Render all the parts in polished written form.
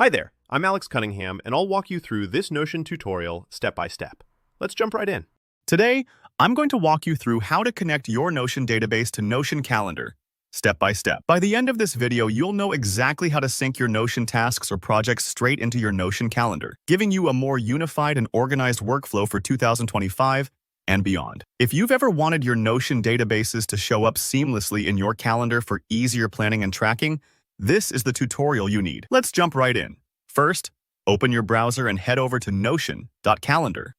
Hi there, I'm Alex Cunningham, and I'll walk you through this Notion tutorial step by step. Let's jump right in. Today, I'm going to walk you through how to connect your Notion database to Notion Calendar, step by step. By the end of this video, you'll know exactly how to sync your Notion tasks or projects straight into your Notion calendar, giving you a more unified and organized workflow for 2025 and beyond. If you've ever wanted your Notion databases to show up seamlessly in your calendar for easier planning and tracking, this is the tutorial you need. Let's jump right in. First, open your browser and head over to notion.calendar.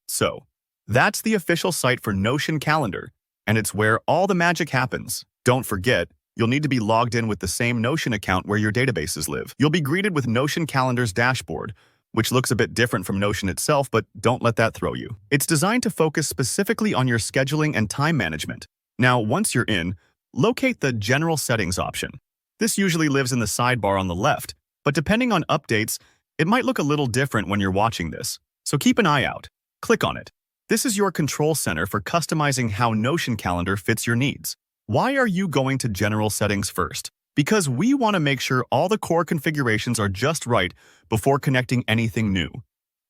That's the official site for Notion Calendar, and it's where all the magic happens. Don't forget, you'll need to be logged in with the same Notion account where your databases live. You'll be greeted with Notion Calendar's dashboard, which looks a bit different from Notion itself, but don't let that throw you. It's designed to focus specifically on your scheduling and time management. Now, once you're in, locate the General Settings option. This usually lives in the sidebar on the left, but depending on updates, it might look a little different when you're watching this, so keep an eye out. Click on it. This is your control center for customizing how Notion Calendar fits your needs. Why are you going to General Settings first? Because we want to make sure all the core configurations are just right before connecting anything new.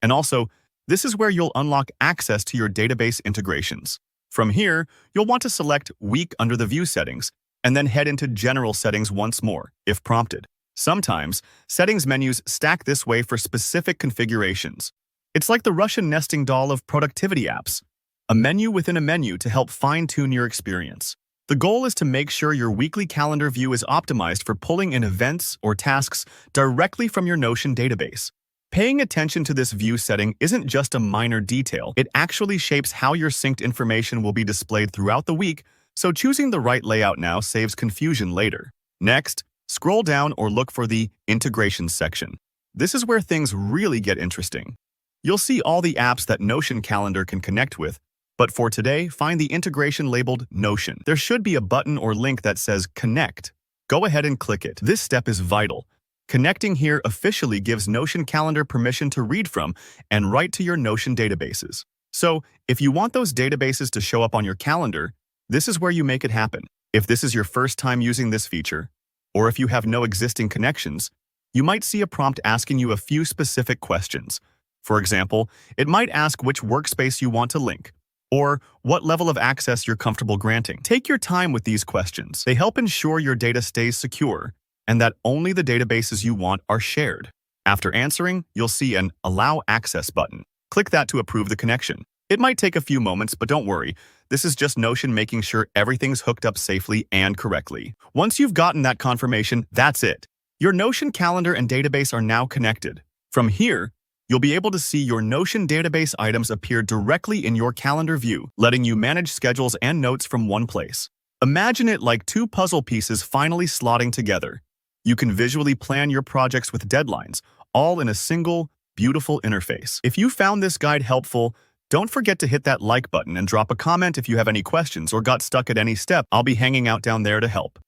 And also, this is where you'll unlock access to your database integrations. From here, you'll want to select Week under the View settings, and then head into General Settings once more, if prompted. Sometimes, settings menus stack this way for specific configurations. It's like the Russian nesting doll of productivity apps, a menu within a menu to help fine-tune your experience. The goal is to make sure your weekly calendar view is optimized for pulling in events or tasks directly from your Notion database. Paying attention to this view setting isn't just a minor detail, it actually shapes how your synced information will be displayed throughout the week, so choosing the right layout now saves confusion later. Next, scroll down or look for the Integrations section. This is where things really get interesting. You'll see all the apps that Notion Calendar can connect with, but for today, find the integration labeled Notion. There should be a button or link that says Connect. Go ahead and click it. This step is vital. Connecting here officially gives Notion Calendar permission to read from and write to your Notion databases. So, if you want those databases to show up on your calendar, this is where you make it happen. If this is your first time using this feature, or if you have no existing connections, you might see a prompt asking you a few specific questions. For example, it might ask which workspace you want to link, or what level of access you're comfortable granting. Take your time with these questions. They help ensure your data stays secure and that only the databases you want are shared. After answering, you'll see an Allow Access button. Click that to approve the connection. It might take a few moments, but don't worry. This is just Notion making sure everything's hooked up safely and correctly. Once you've gotten that confirmation, that's it. Your Notion calendar and database are now connected. From here, you'll be able to see your Notion database items appear directly in your calendar view, letting you manage schedules and notes from one place. Imagine it like two puzzle pieces finally slotting together. You can visually plan your projects with deadlines, all in a single, beautiful interface. If you found this guide helpful, don't forget to hit that like button and drop a comment if you have any questions or got stuck at any step. I'll be hanging out down there to help.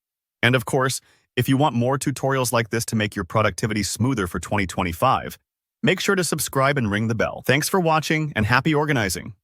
And of course, if you want more tutorials like this to make your productivity smoother for 2025, make sure to subscribe and ring the bell. Thanks for watching and happy organizing.